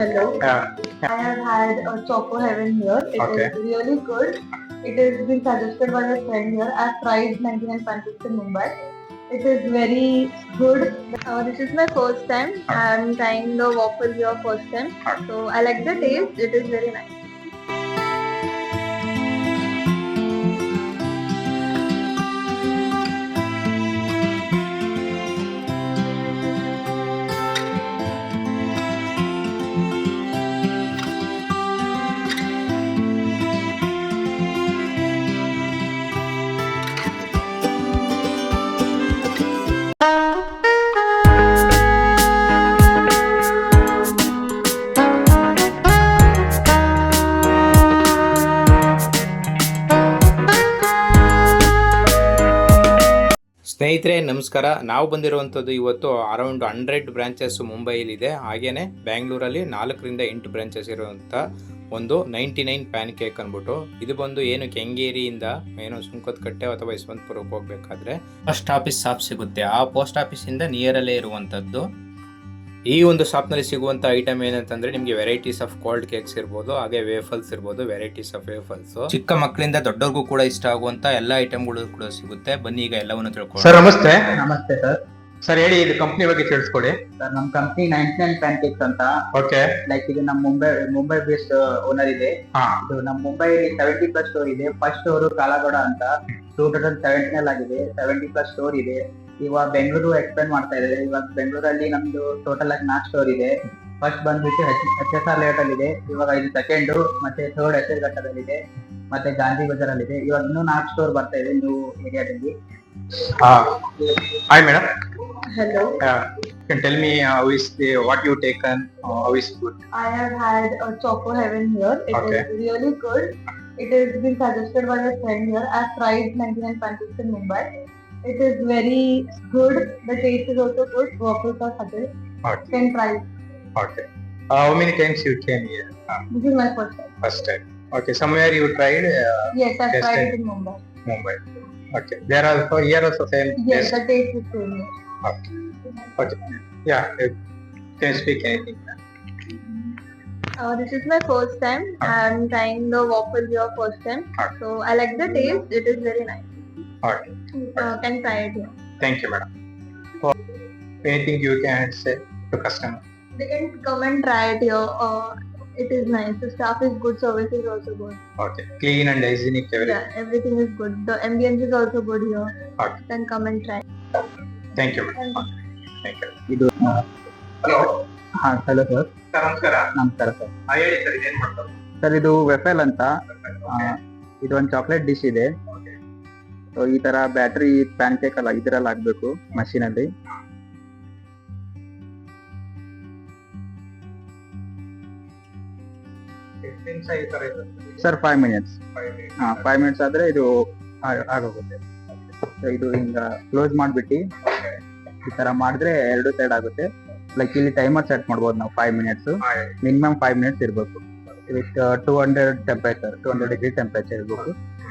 Hello. I have had a Choco Heaven here. It is really good. It has been suggested by a friend here. I have tried 99 pancakes in Mumbai. It is very good. This is my first time. I am trying the waffle here first time. So I like the taste. It is very nice. ಸ್ನೇಹಿತರೆ ನಮಸ್ಕಾರ. ನಾವು ಬಂದಿರುವಂಥದ್ದು ಇವತ್ತು around 100 branches ಮುಂಬೈಲಿದೆ. ಹಾಗೇನೆ ಬ್ಯಾಂಗ್ಳೂರಲ್ಲಿ 4ರಿಂದ 8 branches ಇರುವಂಥ ಒಂದು 99 PAN cake ಅಂದ್ಬಿಟ್ಟು. ಇದು ಬಂದು ಏನು ಕೆಂಗೇರಿಯಿಂದ ಏನು ಸುಂಕದಕಟ್ಟೆ ಅಥವಾ ಯಶವಂತಪುರಕ್ಕೆ ಹೋಗ್ಬೇಕಾದ್ರೆ ಪೋಸ್ಟ್ ಆಫೀಸ್ ಶಾಪ್ ಸಿಗುತ್ತೆ. ಆ ಪೋಸ್ಟ್ ಆಫೀಸಿಂದ ನಿಯರಲ್ಲೇ ಇರುವಂಥದ್ದು. ಈ ಒಂದು ಶಾಪ್ನಲ್ಲಿ ಸಿಗುವಂಥ ಐಟಮ್ ಏನಂತಂದ್ರೆ ನಿಮಗೆ ವೆರೈಟೀಸ್ ಆಫ್ ಕೋಲ್ಡ್ ಕೇಕ್ಸ್ ಇರ್ಬೋದು, ಹಾಗೆ ವೇಫಲ್ಸ್ ಇರ್ಬೋದು, ವೆರೈಟೀಸ್ ಆಫ್ ವೇಫಲ್ಸ್. ಚಿಕ್ಕ ಮಕ್ಕಳಿಂದ ದೊಡ್ಡವ್ರಿಗೂ ಕೂಡ ಇಷ್ಟ ಆಗುವಂತ ಎಲ್ಲ ಐಟಮ್ಗಳು ಕೂಡ ಸಿಗುತ್ತೆ. ಬನ್ನಿ ಈಗ ಎಲ್ಲವನ್ನು ತಿಳ್ಕೊಳ್ಳೋಣ. ಸರ್ ನಮಸ್ತೆ. ನಮಸ್ತೆ ಸರ್. ಸರ್ ಹೇಳಿ, ಇದು ಕಂಪ್ನಿ ಬಗ್ಗೆ ತಿಳಿಸ್ಕೊಡಿ. ಸರ್ ನಮ್ ಕಂಪ್ನಿ 99 ಪ್ಯಾನ್ ಕೇಕ್ಸ್ ಅಂತ. ಓಕೆ. ಲೈಕ್ ಇದು ನಮ್ ಮುಂಬೈ ಬೇಸ್ಡ್ ಓನರ್ ಇದೆ. ಇದು ನಮ್ ಮುಂಬೈಲಿ 70+ ಸ್ಟೋರ್ ಇದೆ. ಫಸ್ಟ್ ಸ್ಟೋರ್ ಕಾಲಾಗೌಡ ಅಂತ 2017 ಆಗಿದೆ. 70+ ಸ್ಟೋರ್ ಇದೆ. ಇವಾಗ ಬೆಂಗಳೂರು ಎಕ್ಸ್ಪೆಂಡ್ ಮಾಡ್ತಾ ಇದ್ದಾರೆ. ಇವಾಗ ಬೆಂಗಳೂರಲ್ಲಿ ನಮ್ದು ಟೋಟಲ್ ಆಗಿ 4 ಸ್ಟೋರ್ ಇದೆ. ಫಸ್ಟ್ ಬಂದ್ಬಿಟ್ಟು HSR ಲೇಔಟ್ ಅಲ್ಲಿ ಇದೆ. ಇವಾಗ ಇದು ಸೆಕೆಂಡ್, ಮತ್ತೆ ಥರ್ಡ್ ಹೆಸರುಘಟ್ಟದಲ್ಲಿ ಇದೆ, ಮತ್ತೆ ಗಾಂಧಿ ಬಜಾರ್ ಅಲ್ಲಿ ಇದೆ. ಇವಾಗ ಇನ್ನೂ 4 ಸ್ಟೋರ್ ಬರ್ತಾ ಇದೆ ನ್ಯೂ ಏರಿಯಾದಲ್ಲಿ. Hi madam. Hello. Can tell me what you taken, how is good? I have had a Choco Heaven here. It is really good. It has been suggested by a friend here. I have tried 99 pancakes in Mumbai. It is very good. The taste is also good. Waffles are suggested. Okay. Can try. Okay. How many times you came here? This is my first time. First time. Okay. Somewhere you tried? Yes, I have tried it in Mumbai. Mumbai. Okay. There also here also same. Yes, the taste is same. Okay. Okay. Yeah. Can you speak anything? This is my first time. I am trying the waffle here first time. So I like the taste. It is very nice. Okay. Can try it here. Thank you, madam. Anything you can say to customer? They can come and try it here. It is nice. The staff is good. Service is also good. Okay. Clean and hygienic everything. Yeah, everything is good. The ambience is also good here. Okay. Can come and try. Thank you, madam. Thank you. ಇದು Hello. Hello sir. Sir ನಮಸ್ಕಾರ. ನಮಸ್ಕಾರ sir. ಹೇಳಿ sir, ಇದೇನ್ ಮಾಡ್ತಾರೆ? Sir ಇದು ವೆಫೆಲ್ ಅಂತ. ಇದು ಒಂದು ಚಾಕ್ಲೇಟ್ ಡಿಶ್ ಇದೆ. ಸೊ ಈ ತರ ಬ್ಯಾಟ್ರಿ ಪ್ಯಾನ್ ಕೇಕ್ ಅಲ್ಲ, ಇದ್ರಲ್ಲಿ ಹಾಕ್ಬೇಕು ಮಷೀನ್ ಅಲ್ಲಿ. Sir 5 minutes. 5 ಮಿನಿಟ್ಸ್ ಆದ್ರೆ ಇದು ಆಗೋಗುತ್ತೆ. ಇದು ಹಿಂಗ ಕ್ಲೋಸ್ ಮಾಡ್ಬಿಟ್ಟು ಈ ತರ ಮಾಡಿದ್ರೆ 2 ಸೈಡ್ ಆಗುತ್ತೆ. ಲೈಕ್ ಇಲ್ಲಿ ಟೈಮರ್ ಸೆಟ್ ಮಾಡ್ಬೋದು ನಾವು. 5 ಮಿನಿಟ್ಸ್ ಮಿನಿಮಮ್ 5 ಮಿನಿಟ್ಸ್ ಇರ್ಬೇಕು. ವಿತ್ 200 ಡಿಗ್ರಿ ಟೆಂಪರೇಚರ್ ಇರ್ಬೇಕು.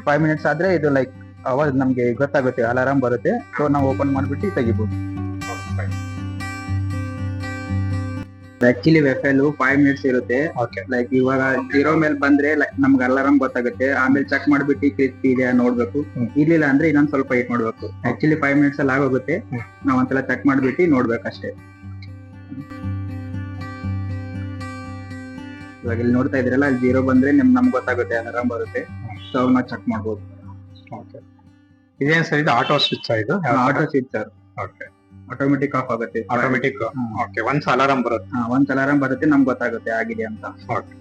5 ಮಿನಿಟ್ಸ್ ಆದ್ರೆ ಇದು ಲೈಕ್ ಅವಾಗ ನಮ್ಗೆ ಗೊತ್ತಾಗುತ್ತೆ, ಅಲಾರಾಮ್ ಬರುತ್ತೆ. ಸೊ ನಾವು ಓಪನ್ ಮಾಡ್ಬಿಟ್ಟು ತೆಗಿಬಹುದು. ಆಕ್ಚುಲಿ ವೆಫೆಲ್ 5 ಮಿನಿಟ್ಸ್ ಇರುತ್ತೆ. ಲೈಕ್ ಇವಾಗ 0 ಮೇಲೆ ಬಂದ್ರೆ ನಮ್ಗೆ ಅಲಾರಾಮ್ ಗೊತ್ತಾಗುತ್ತೆ. ಆಮೇಲೆ ಚೆಕ್ ಮಾಡ್ಬಿಟ್ಟು ಕ್ರಿಸ್ಪಿ ಇದೆಯಾ ನೋಡ್ಬೇಕು. ಇರ್ಲಿಲ್ಲ ಅಂದ್ರೆ ಇನ್ನೊಂದ್ ಸ್ವಲ್ಪ ವೇಟ್ ಮಾಡ್ಬೇಕು. ಆಕ್ಚುಲಿ 5 ಮಿನಿಟ್ಸ್ ಅಲ್ಲಿ ಆಗೋಗುತ್ತೆ. ನಾವ್ ಒಂದ್ಸಲ ಚೆಕ್ ಮಾಡ್ಬಿಟ್ಟು ನೋಡ್ಬೇಕಷ್ಟೇ. ಇವಾಗ ಇಲ್ಲಿ ನೋಡ್ತಾ ಇದ್ರಲ್ಲ, ಅಲ್ಲಿ 0 ಬಂದ್ರೆ ನಮ್ಗೆ ಗೊತ್ತಾಗುತ್ತೆ, ಅಲಾರಾಮ್ ಬರುತ್ತೆ. ಸೊ ಅವಾಗ ನಾವು ಚೆಕ್ ಮಾಡ್ಬೋದು. ಇದೇನ್ ಸರ್, ಇದು ಆಟೋ ಸ್ವಿಚ್? ಇದು auto switch sir. Okay. Automatic of ಆಗುತ್ತೆ. ಆಟೋಮೆಟಿಕ್. ಓಕೆ. ಒನ್ಸ್ ಅಲಾರಾಮ್ ಬರುತ್ತೆ. ಒಂದ್ ಅಲಾರಾಮ್ ಬರುತ್ತೆ, ನಮ್ಗೆ ಗೊತ್ತಾಗುತ್ತೆ ಆಗಿದೆ ಅಂತ. ಓಕೆ.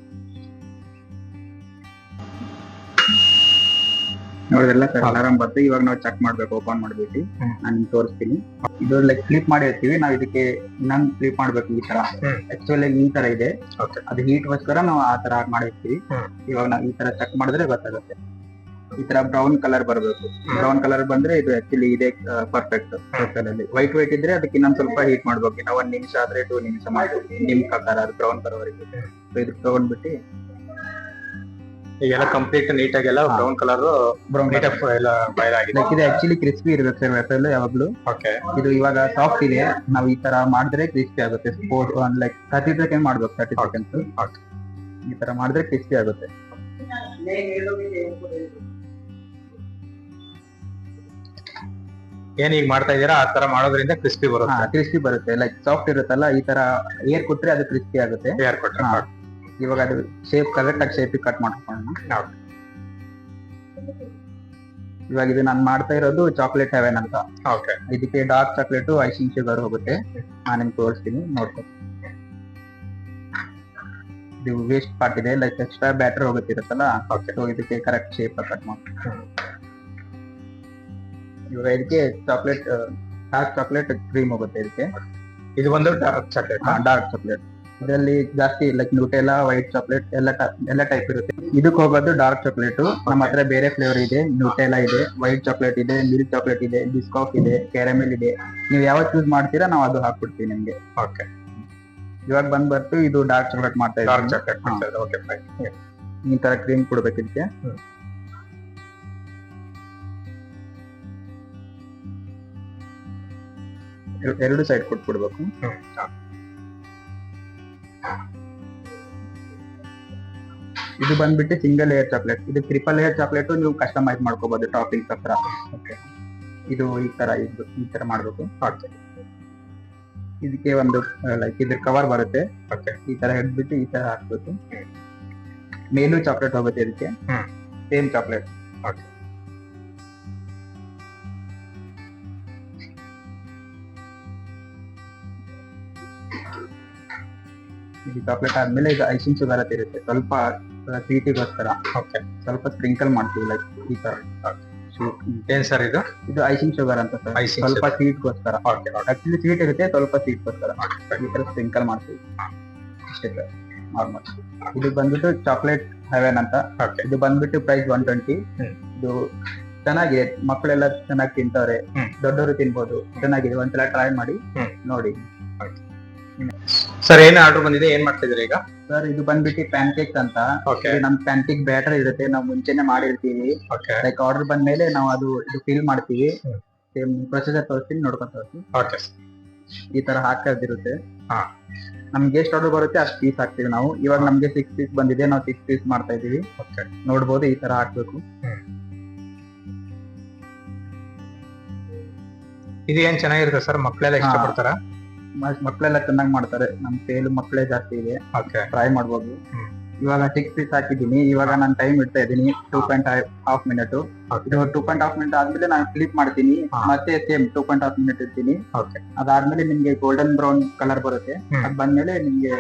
ನೋಡಿದ್ರಲ್ಲ ಸರ್, ಅಲಾರಾಮ್ ಬರುತ್ತೆ. ಇವಾಗ ನಾವು ಚೆಕ್ ಮಾಡ್ಬೇಕು, ಓಪನ್ ಮಾಡ್ಬಿಟ್ಟು ನಾನು ತೋರಿಸ್ತೀನಿ. ಇದು ಲೈಕ್ ಕ್ಲಿಪ್ ಮಾಡಿರ್ತೀವಿ ನಾವು. ಇದಕ್ಕೆ ಇನ್ನೊಂದು ಕ್ಲಿಪ್ ಮಾಡ್ಬೇಕು ಈ ತರ. ಆಕ್ಚುಲಿ ಈ ತರ ಇದೆ, ಅದು ಹೀಟ್ ಗೋಸ್ಕರ ನಾವು ಆ ತರ ಮಾಡಿರ್ತೀವಿ. ಇವಾಗ ನಾವು ಈ ತರ ಚೆಕ್ ಮಾಡಿದ್ರೆ ಗೊತ್ತಾಗುತ್ತೆ. ಈ ತರ ಬ್ರೌನ್ ಕಲರ್ ಬರಬೇಕು. ಬ್ರೌನ್ ಕಲರ್ ಬಂದ್ರೆ ಇದು ಆಕ್ಚುಲಿ ಇದೆ ಪರ್ಫೆಕ್ಟ್. ವೈಟ್ ಇದ್ರೆ ಅದಕ್ಕೆ ಇನ್ನೊಂದ್ ಸ್ವಲ್ಪ ಹೀಟ್ ಮಾಡ್ಬೇಕು. ನಾವು 1 ನಿಮಿಷ ಆದ್ರೆ 2 ನಿಮಿಷ ಮಾಡ್ಬೇಕು. ನಿಮ್ ಪ್ರಕಾರ ಅದು ಬ್ರೌನ್ ಕಲರ್ ವರೆಗೆ. ಇದು ತಗೊಂಡ್ಬಿಟ್ಟು ಈಗೆಲ್ಲ ಕಂಪ್ಲೀಟ್ ನೀಟಾಗೆಲ್ಲ ಬ್ರೌನ್ ಕಲರ್ ಬ್ರೌನ್ ನೀಟಾಗಿ ಎಲ್ಲ ಬಾಯ್ಲ್ ಆಗಿದೆ. ಲೈಕ್ ಇದು ಆಕ್ಚುಲಿ ಕ್ರಿಸ್ಪಿ ಇರ್ಬೇಕು ಸರ್ ವೇಫಲ್ ಯಾವಾಗ್ಲೂ. ಓಕೆ ಇದು ಇವಾಗ ಸಾಫ್ಟ್ ಇದೆ, ನಾವು ಈ ತರ ಮಾಡಿದ್ರೆ ಕ್ರಿಸ್ಪಿ ಆಗುತ್ತೆ. ಲೈಕ್ 30 ಸೆಕೆಂಡ್ ಮಾಡ್ಬೇಕು, 30 ಸೆಕೆಂಡ್ಸ್ ಈ ತರ ಮಾಡಿದ್ರೆ ಕ್ರಿಸ್ಪಿ ಆಗುತ್ತೆ. ಏನ್ ಈಗ ಮಾಡ್ತಾ ಇದೀರಾ ಆ ತರ ಮಾಡೋದ್ರಿಂದ ಕ್ರಿಸ್ಪಿ ಬರುತ್ತೆ. ಕ್ರಿಸ್ಪಿ ಬರುತ್ತೆ, ಲೈಕ್ ಸಾಫ್ಟ್ ಇರುತ್ತಲ್ಲ, ಈ ತರ ಏರ್ ಕೊಟ್ರೆ ಅದು ಕ್ರಿಸ್ಪಿ ಆಗುತ್ತೆ. ಏರ್ ಕೊಟ್ರೆ ಇವಾಗ ಅದು ಶೇಪ್ ಕರೆಕ್ಟ್ ಆಗಿ ಶೇಪ್ ಕಟ್ ಮಾಡ್ಕೊಳ್ಳೋಣ. ಇವಾಗ ಇದು ನಾನು ಮಾಡ್ತಾ ಇರೋದು ಚಾಕ್ಲೇಟ್ ಹೆವೆನ್ ಅಂತ. ಓಕೆ ಇದಕ್ಕೆ ಡಾರ್ಕ್ ಚಾಕ್ಲೇಟ್ ಐಸಿಂಗ್ ಶುಗರ್ ಹೋಗುತ್ತೆ. ನಾನು ನಿಮ್ಗೆ ತೋರಿಸ್ತೀನಿ, ನೋಡ್ಕೊ. ಇದು ವೇಸ್ಟ್ ಪಾರ್ಟ್ ಇದೆ, ಲೈಕ್ ಎಕ್ಸ್ಟ್ರಾ ಬ್ಯಾಟರ್ ಹೋಗುತ್ತಿರುತ್ತಲ್ಲ, ಸೊ ಇದಕ್ಕೆ ಕರೆಕ್ಟ್ ಶೇಪ್ ಕಟ್ ಮಾಡ್ತೀನಿ. ಇವಾಗ ಇದಕ್ಕೆ ಚಾಕ್ಲೇಟ್ ಡಾರ್ಕ್ ಚಾಕ್ಲೇಟ್ ಕ್ರೀಮ್ ಹೋಗುತ್ತೆ ಇದಕ್ಕೆ. ಇದು ಒಂದು ಡಾರ್ಕ್ ಚಾಕ್ಲೇಟ್. ಡಾರ್ಕ್ ಚಾಕ್ಲೇಟ್ ಇದರಲ್ಲಿ ಜಾಸ್ತಿ ಲೈಕ್ ನ್ಯೂಟೆಲ್ಲಾ, ವೈಟ್ ಚಾಕ್ಲೇಟ್ ಎಲ್ಲ ಟೈಪ್ ಇರುತ್ತೆ. ಇದಕ್ಕೆ ಹೋಗೋದು ಡಾರ್ಕ್ ಚಾಕ್ಲೇಟ್. ನಮ್ಮ ಹತ್ರ ಬೇರೆ ಫ್ಲೇವರ್ ಇದೆ, ನ್ಯೂಟೆಲ್ಲಾ ಇದೆ, ವೈಟ್ ಚಾಕ್ಲೇಟ್ ಇದೆ, ಮಿಲ್ಕ್ ಚಾಕ್ಲೇಟ್ ಇದೆ, ಬಿಸ್ಕಾಫ್ ಇದೆ, ಕ್ಯಾರಮೆಲ್ ಇದೆ. ನೀವು ಯಾವ ಚೂಸ್ ಮಾಡ್ತೀರಾ ನಾವು ಅದು ಹಾಕ್ಬಿಡ್ತೀವಿ ನಿಮ್ಗೆ. ಓಕೆ ಇವಾಗ ಬಂದ್ಬರ್ತು ಇದು ಡಾರ್ಕ್ ಚಾಕ್ಲೇಟ್ ಮಾಡ್ತಾ ಡಾರ್ಕ್ ಇದ್ದೀನಿ. ಚಾಕ್ಲೇಟ್. Okay fine. ಈ ತರ ಕ್ರೀಮ್ ಕೊಡ್ಬೇಕು ಇದಕ್ಕೆ. ಎರಡು ಸೈಡ್ ಕೊಟ್ಬಿಡ್ಬೇಕು. ಇದು ಬಂದ್ಬಿಟ್ಟು ಸಿಂಗಲ್ ಲೇಯರ್ ಚಾಕ್ಲೇಟ್. ಇದು ಟ್ರಿಪಲ್ ಲೇಯರ್ ಚಾಕ್ಲೇಟ್ ನೀವು ಕಸ್ಟಮೈಸ್ ಮಾಡ್ಕೋಬಹುದು ಟಾಪಿಂಗ್ಸ್ ಹತ್ರ. ಇದು ಈ ತರ ಮಾಡ್ಬೇಕು. ಇದಕ್ಕೆ ಒಂದು ಲೈಕ್ ಇದ್ರ ಕವರ್ ಬರುತ್ತೆ, ಈ ತರ ಹಿಡ್ಬಿಟ್ಟು ಈ ತರ ಹಾಕ್ಬೇಕು. ಮೇಲೂ ಚಾಕ್ಲೇಟ್ ಹೋಗುತ್ತೆ ಇದಕ್ಕೆ, ಸೇಮ್ ಚಾಕ್ಲೇಟ್. ಇದು ಚಾಕ್ಲೇಟ್ ಆದ್ಮೇಲೆ ಇದು ಐಸಿಂಗ್ ಶುಗರ್ ಅಂತ ಇರುತ್ತೆ, ಸ್ವಲ್ಪ ಸ್ವೀಟಿಗೋಸ್ಕರ ಸ್ವಲ್ಪ ಸ್ಪ್ರಿಂಕಲ್ ಮಾಡ್ತೀವಿ ಲೈಕ್ ಈ ತರ. ಏನ್ ಸರ್ ಇದು? ಇದು ಐಸಿಂಗ್ ಶುಗರ್ ಅಂತ ಸರ್, ಸ್ವಲ್ಪ ಸ್ವೀಟ್ಗೋಸ್ಕರ. ಆಕ್ಚುಲಿ ಸ್ವೀಟ್ ಇರುತ್ತೆ, ಸ್ವಲ್ಪ ಸ್ವೀಟ್ಗೋಸ್ಕರ ಈ ತರ ಸ್ಪ್ರಿಂಕಲ್ ಮಾಡ್ತೀವಿ ಅಷ್ಟೇ ಸರ್, ನಾರ್ಮಲ್. ಇದು ಬಂದ್ಬಿಟ್ಟು ಚಾಕ್ಲೇಟ್ ಹೆವೆನ್ ಅಂತ. ಇದು ಬಂದ್ಬಿಟ್ಟು ಪ್ರೈಸ್ 120. ಇದು ಚೆನ್ನಾಗಿದೆ, ಮಕ್ಕಳೆಲ್ಲ ಚೆನ್ನಾಗಿ ತಿಂತವ್ರೆ, ದೊಡ್ಡವರು ತಿನ್ಬೋದು, ಚೆನ್ನಾಗಿದೆ. ಒಂದ್ಸಲ ಟ್ರೈ ಮಾಡಿ ನೋಡಿ. ಸರ್ ಏನ್ ಆರ್ಡರ್ ಬಂದಿದೆ, ಏನ್ ಮಾಡ್ತಾ ಇದೀರಾ ಈಗ? ಸರ್ ಇದು ಬಂದ್ಬಿಟ್ಟು ಪ್ಯಾನ್ ಕೇಕ್ಸ್ ಅಂತ. ನಮ್ ಪ್ಯಾನ್ ಕೇಕ್ ಬ್ಯಾಟರ್ ಇರುತ್ತೆ, ನಾವು ಮುಂಚೆನೆ ಮಾಡಿರ್ತೀವಿ. ಲೈಕ್ ಆರ್ಡರ್ ಬಂದ್ಮೇಲೆ ನಾವು ಇದು ಫಿಲ್ ಮಾಡ್ತೀವಿ. ಸೇಮ್ ಪ್ರೊಸೀಜರ್ ತೋರಿಸ್ತೀನಿ, ನೋಡ್ಕೊಂತ ಹೋಗ್ತೀವಿ. ಈ ತರ ಹಾಕೋದಿರುತ್ತೆ. ನಮ್ಗೆ ಎಷ್ಟು ಆರ್ಡರ್ ಬರುತ್ತೆ ಅಷ್ಟು ಪೀಸ್ ಹಾಕ್ತಿವಿ ನಾವು. ಇವಾಗ ನಮ್ಗೆ 6 ಪೀಸ್ ಬಂದಿದೆ, ನಾವು 6 ಪೀಸ್ ಮಾಡ್ತಾ ಇದೀವಿ. ನೋಡ್ಬೋದು, ಈ ತರ ಹಾಕ್ಬೇಕು. ಇದು ಏನ್ ಚೆನ್ನಾಗಿರುತ್ತೆ ಸರ್, ಮಕ್ಕಳೆಲ್ಲ ಇಷ್ಟಪಡ್ತಾರ? ಮಕ್ಕಳೆಲ್ಲ ಚೆನ್ನಾಗಿ ಮಾಡ್ತಾರೆ, ನಮ್ ಸೇಲ್ ಮಕ್ಕಳೇ ಜಾಸ್ತಿ ಇದೆ, ಟ್ರೈ ಮಾಡ್ಬೋದು. ಇವಾಗ 6 ಪೀಸ್ ಹಾಕಿದ್ದೀನಿ. ಇವಾಗ ನಾನು ಟೈಮ್ ಇಡ್ತಾ ಇದ್ದೀನಿ 2.5 ಮಿನಿಟ್. ಇದು 2.5 ಮಿನಿಟ್ ಆದ್ಮೇಲೆ ನಾನು ಫ್ಲಿಪ್ ಮಾಡ್ತೀನಿ, ಮತ್ತೆ ಸೇಮ್ 2.5 ಮಿನಿಟ್ ಇರ್ತೀನಿ. ಅದಾದ್ಮೇಲೆ ನಿಮ್ಗೆ ಗೋಲ್ಡನ್ ಬ್ರೌನ್ ಕಲರ್ ಬರುತ್ತೆ. ಅದ್ ಬಂದ್ಮೇಲೆ ನಿಮ್ಗೆ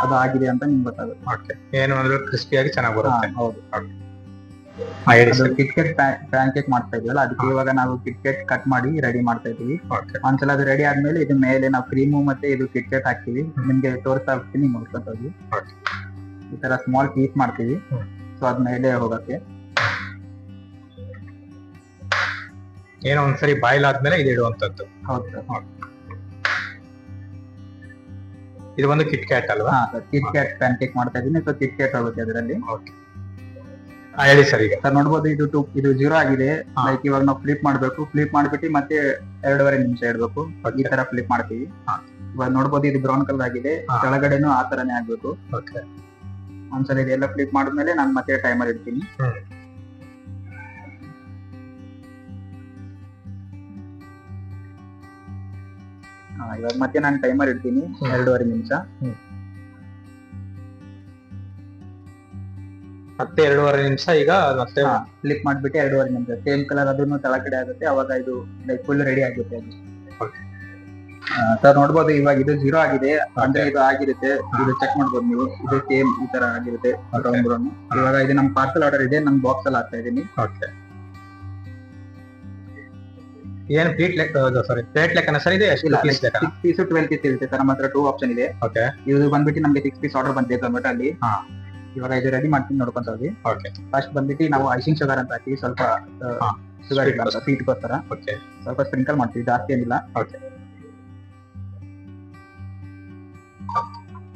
ಅದು ಆಗಿದೆ ಅಂತ ನಿಮ್ಗೆ ಗೊತ್ತಾಗುತ್ತೆ. ಏನು ಅಂದ್ರೆ ಕ್ರಿಸ್ಪಿಯಾಗಿ ಚೆನ್ನಾಗಿ ಬರುತ್ತೆ. ಹೌದು. ಕಿಟ್ಕೆಟ್ ಪ್ಯಾನ್ ಕೇಕ್ ಮಾಡ್ತಾ ಇದೀವಲ್ಲ, ಅದಕ್ಕೆ ಇವಾಗ ನಾವು ಕಿಟ್ಕೆಟ್ ಕಟ್ ಮಾಡಿ ರೆಡಿ ಮಾಡ್ತಾ ಇದೀವಿ. ಒಂದ್ಸಲ ಅದು ರೆಡಿ ಆದ್ಮೇಲೆ ಇದು ಮೇಲೆ ನಾವು ಕ್ರೀಮು ಮತ್ತೆ ಇದು ಕಿಟ್ಕೆಟ್ ಹಾಕ್ತಿವಿ. ನಿಮ್ಗೆ ತೋರಿಸ್ತಾ ಹೋಗ್ತೀನಿ, ನೋಡ್ಕೊಂತ ಹೋಗಿ. ಈ ತರ ಸ್ಮಾಲ್ ಪೀಸ್ ಮಾಡ್ತೀವಿ, ಸೊ ಅದ್ಮೇಲೆ ಹೋಗಕ್ಕೆ. ಏನೋ ಒಂದ್ಸರಿ ಬಾಯ್ಲ್ ಆದ್ಮೇಲೆ ಇದು ಇಡುವಂತದ್ದು. ಹೌದು ಸರ್. ಇದು ಒಂದು ಕಿಟ್ ಕ್ಯಾಟ್ ಅಲ್ವಾ? ಕಿಟ್ಕೆಟ್ ಪ್ಯಾನ್ ಕೇಕ್ ಮಾಡ್ತಾ ಇದೀನಿ, ಸೊ ಕಿಟ್ಕೆಟ್ ಹೋಗುತ್ತೆ ಅದರಲ್ಲಿ. ಹೇಳಿ ಸರ್. ಈಗ ಸರ್ ನೋಡ್ಬೋದು, ಇದು 0 ಆಗಿದೆ. ಲೈಕ್ ಇವಾಗ ನಾವು ಫ್ಲಿಪ್ ಮಾಡ್ಬೇಕು, ಫ್ಲಿಪ್ ಮಾಡ್ಬಿಟ್ಟು ಮತ್ತೆ 2.5 ನಿಮಿಷ ಇಡ್ಬೇಕು. ಈ ತರ ಫ್ಲಿಪ್ ಮಾಡ್ತೀವಿ. ಇವಾಗ ನೋಡ್ಬೋದು, ಇದು ಬ್ರೌನ್ ಕಲರ್ ಆಗಿದೆ, ಕೆಳಗಡೆನೂ ಆ ತರನೇ ಆಗ್ಬೇಕು. ಒಂದ್ಸಲ ಇದೆಲ್ಲ ಫ್ಲಿಪ್ ಮಾಡಿದ್ಮೇಲೆ ನಾನು ಮತ್ತೆ ಟೈಮರ್ ಇಡ್ತೀನಿ. ಇವಾಗ ಮತ್ತೆ ನಾನು ಟೈಮರ್ ಇಡ್ತೀನಿ 2.5 ನಿಮಿಷ. ಮತ್ತೆ 2.5 ನಿಮಿಷ. ಈಗ ಮತ್ತೆ ಫ್ಲಿಪ್ ಮಾಡ್ಬಿಟ್ಟು 2.5 ನಿಮಿಷ ಸೇಮ್ ಕಲರ್ ಅದನ್ನು ಕೆಳಗಡೆ ಆಗುತ್ತೆ. ಅವಾಗ ಇದು ಲೈಕ್ ಫುಲ್ ರೆಡಿ ಆಗುತ್ತೆ ಅದು. ಸರ್ ನೋಡ್ಬೋದು, ಇವಾಗ ಇದು 0 ಆಗಿದೆ ಅಂದ್ರೆ ಇದು ಆಗಿರುತ್ತೆ. ಇದು ಚೆಕ್ ಮಾಡ್ಬೋದು ನೀವು, ಇದು ಸೇಮ್ ಈ ತರ ಆಗಿರುತ್ತೆ ಬ್ರೌನ್ ಬ್ರೌನ್. ಇವಾಗ ಇದು ನಮ್ ಪಾರ್ಸಲ್ ಆರ್ಡರ್ ಇದೆ, ನಮ್ ಬಾಕ್ಸ್ ಅಲ್ಲಿ ಹಾಕ್ತಾ ಇದೀನಿ. ಏನ್ ಪ್ಲೇಟ್ ಲೆಕ್ಕ ಸರ್? ಇದೆ 6 ಪೀಸ್ 12 ಪೀಸ್ ಇರುತ್ತೆ ಸರ್. ನಮ್ಮ ಹತ್ರ 2 ಆಪ್ಷನ್ ಇದೆ. ಇದು ಬಂದ್ಬಿಟ್ಟು ನಮ್ಗೆ 6 ಪೀಸ್ ಆರ್ಡರ್ ಬಂದಿದೆ ಟೊಮೆಟೊ ಅಲ್ಲಿ. ಇವಾಗ ಇದು ರೆಡಿ ಮಾಡ್ತೀನಿ, ನೋಡ್ಕೊಂತ ಹೋಗಿ. ಫಸ್ಟ್ ಬಂದ್ಬಿಟ್ಟು ನಾವು ಐಸಿಂಗ್ ಶುಗರ್ ಅಂತ ಹಾಕಿ ಸ್ವಲ್ಪ ಶುಗರ್ ಸ್ವೀಟ್ಗೋಸ್ಕರ ಸ್ವಲ್ಪ ಸ್ಪ್ರಿಂಕಲ್ ಮಾಡ್ತೀವಿ, ಜಾಸ್ತಿ ಏನಿಲ್ಲ.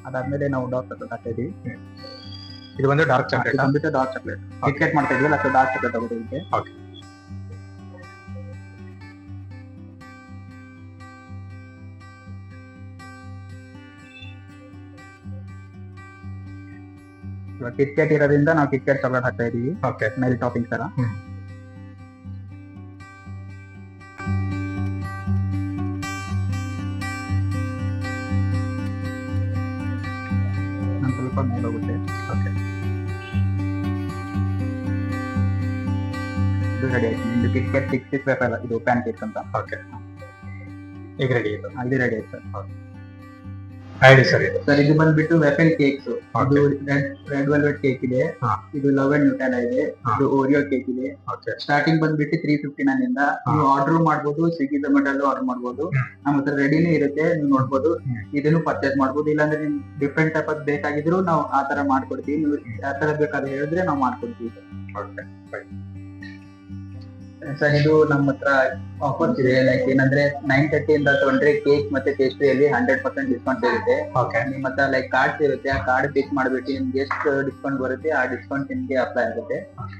ಅದಾದ್ಮೇಲೆ ನಾವು ಡಾಕ್ಟರ್ ಹಾಕ್ತಾ ಇದೀವಿ. ಇದು ಬಂದು ಡಾರ್ಕ್ ಇದು ಚಾಕ್ಲೇಟ್. ಬಂದ್ಬಿಟ್ಟು ಡಾರ್ಕ್ ಚಾಕ್ಲೇಟ್. ಕಿಟ್ಕ್ಯಾಟ್ ಮಾಡ್ತಾ ಇದೀವಲ್ಲ, ಸೊ ಡಾರ್ಕ್ ಚಾಕ್ಲೇಟ್ ತಗೋದಕ್ಕೆ. ಓಕೆ. ಇವಾಗ ಕಿಟ್ಕ್ಯಾಟ್ ಇರೋದ್ರಿಂದ ನಾವು ಕಿಟ್ಕ್ಯಾಟ್ ಚಾಕ್ಲೇಟ್ ಹಾಕ್ತಾ ಇದೀವಿ ಓಕೆ. ಮೇಲೆ ಟಾಪಿಂಗ್ ತರ. ಒಂದ್ ಸ್ವಲ್ಪ ಮೇಲೆ ಹೋಗುತ್ತೆ. ಓಕೆ. ಇದು ರೆಡಿ ಆಯ್ತು ನಿಮ್ದು ಕಿಟ್ಕ್ಯಾಟ್ 6 ವೇಫರ್, ಇದು ಪ್ಯಾನ್ ಕೇಕ್ ಅಂತ. ಓಕೆ. ಈಗ ರೆಡಿ ಇದು. ಇದು ರೆಡಿ ಆಯ್ತು ಸರ್. ಹೇಳಿ ಸರ್ ಇದು. ಸರ್ ಇದು ಬಂದ್ಬಿಟ್ಟು ವೆಫೆಲ್ ಕೇಕ್ಸ್. Okay. ಇದು ರೆಡ್ ವೆಲ್ವೆಟ್ ಕೇಕ್ ಇದೆ, ಹಾ. ಇದು ಲವ್ ಅಂಡ್ ನ್ಯೂಟೆಲ್ಲಾ ಇದೆ, ಹಾ. ಇದು ಓರಿಯೋ ಕೇಕ್ ಇದೆ. ಓಕೆ. ಸ್ಟಾರ್ಟಿಂಗ್ ಬಂದ್ಬಿಟ್ಟು 359 ಇಂದ ನೀವು ಆರ್ಡರ್ ಮಾಡ್ಬೋದು, ಸ್ವಿಗ್ಗಿ ಝೊಮ್ಯಾಟೊ ಆರ್ಡರ್ ಮಾಡ್ಬೋದು. ನಮ್ಮ ಹತ್ರ ರೆಡಿನೂ ಇರುತ್ತೆ, ನೀವು ನೋಡ್ಬೋದು. ಇದನ್ನು ಪರ್ಚೇಸ್ ಮಾಡ್ಬೋದು. ಇಲ್ಲಾಂದ್ರೆ ನಿಮ್ ಡಿಫ್ರೆಂಟ್ ಟೈಪ್ ಆಫ್ ಬೇಕಾಗಿದ್ರು ನಾವು ಆ ತರ ಮಾಡ್ಕೊಡ್ತೀವಿ. ನೀವು ಯಾವ ತರ ಬೇಕಾದ್ರೆ ಹೇಳಿದ್ರೆ ನಾವು ಮಾಡ್ಕೊಡ್ತೀವಿ ಓಕೆ. ಸರ್. ಇದು ನಮ್ಮ ಹತ್ರ ಆಫರ್ಸ್ ಇದೆ. ಲೈಕ್ ಏನಂದ್ರೆ 9:30 ಇಂದ ತಗೊಂಡ್ರೆ ಕೇಕ್ ಮತ್ತೆ ಪೇಸ್ಟ್ರಿಯಲ್ಲಿ 100% ಡಿಸ್ಕೌಂಟ್ ಇರುತ್ತೆ. ಓಕೆ. ನಿಮ್ಮ ಹತ್ರ ಲೈಕ್ ಕಾರ್ಡ್ಸ್ ಇರುತ್ತೆ, ಆ ಕಾರ್ಡ್ ಪಿಕ್ ಮಾಡ್ಬಿಟ್ಟು ನಿಮ್ಗೆ ಎಷ್ಟು ಡಿಸ್ಕೌಂಟ್ ಬರುತ್ತೆ ಆ ಡಿಸ್ಕೌಂಟ್ ನಿಮ್ಗೆ ಅಪ್ಲೈ ಆಗುತ್ತೆ.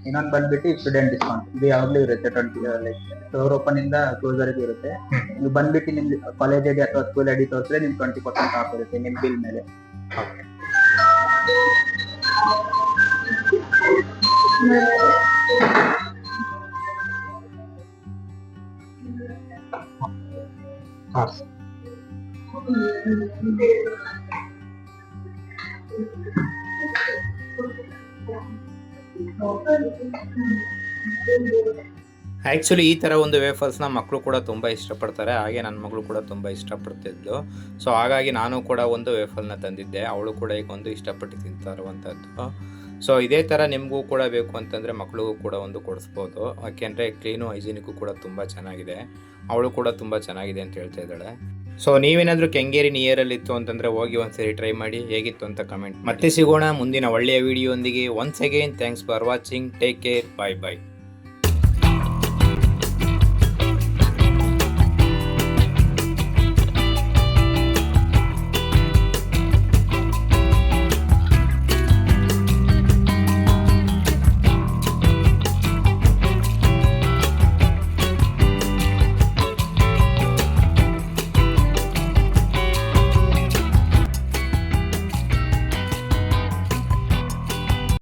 ಇನ್ನೊಂದು ಬಂದ್ಬಿಟ್ಟು ಸ್ಟೂಡೆಂಟ್ ಡಿಸ್ಕೌಂಟ್, ಇದು ಯಾವಾಗ್ಲೂ ಇರುತ್ತೆ. 20 ಲೈಕ್ ಸ್ಟೋರ್ ಓಪನ್ ಇಂದ ಕ್ಲೋಸರ್ ಇರುತ್ತೆ. ನೀವು ಬಂದ್ಬಿಟ್ಟು ನಿಮ್ಗೆ ಕಾಲೇಜ್ ಐಡಿ ಅಥವಾ ಸ್ಕೂಲ್ ಐಡಿ ತೋರಿಸಿದ್ರೆ ನಿಮ್ಗೆ 20% ಆಫ್ ಇರುತ್ತೆ ನಿಮ್ ಬಿಲ್ ಮೇಲೆ. ಓಕೆ. ಹಾ. ಆ್ಯಕ್ಚುಲಿ ಈ ಥರ ಒಂದು ವೇಫರ್ಸ್ನ ಮಕ್ಕಳು ಕೂಡ ತುಂಬ ಇಷ್ಟಪಡ್ತಾರೆ. ಹಾಗೆ ನನ್ನ ಮಗಳು ಕೂಡ ತುಂಬ ಇಷ್ಟಪಡ್ತಿದ್ಲು. ಸೊ ಹಾಗಾಗಿ ನಾನು ಕೂಡ ಒಂದು ವೇಫರ್ನ ತಂದಿದ್ದೆ. ಅವಳು ಕೂಡ ಈಗ ಒಂದು ಇಷ್ಟಪಟ್ಟು ತಿಂತಾ ಇರುವಂಥದ್ದು. ಸೊ ಇದೇ ಥರ ನಿಮಗೂ ಕೂಡ ಬೇಕು ಅಂತಂದರೆ ಮಕ್ಕಳಿಗೂ ಕೂಡ ಒಂದು ಕೊಡಿಸ್ಬೋದು. ಯಾಕೆಂದರೆ ಕ್ಲೀನು ಹೈಜಿನಿಕ್ಕು ಕೂಡ ತುಂಬ ಚೆನ್ನಾಗಿದೆ. ಅವಳು ಕೂಡ ತುಂಬ ಚೆನ್ನಾಗಿದೆ ಅಂತ ಹೇಳ್ತಾ ಇದ್ದಾಳೆ. ಸೊ ನೀವೇನಾದರೂ ಕೆಂಗೇರಿ ನಿಯರಲ್ಲಿತ್ತು ಅಂತಂದರೆ ಹೋಗಿ ಒಂದ್ಸರಿ ಟ್ರೈ ಮಾಡಿ, ಹೇಗಿತ್ತು ಅಂತ ಕಮೆಂಟ್. ಮತ್ತೆ ಸಿಗೋಣ ಮುಂದಿನ ಒಳ್ಳೆಯ ವಿಡಿಯೋ ಒಂದಿಗೆ. Once again thanks for watching. Take care. Bye bye.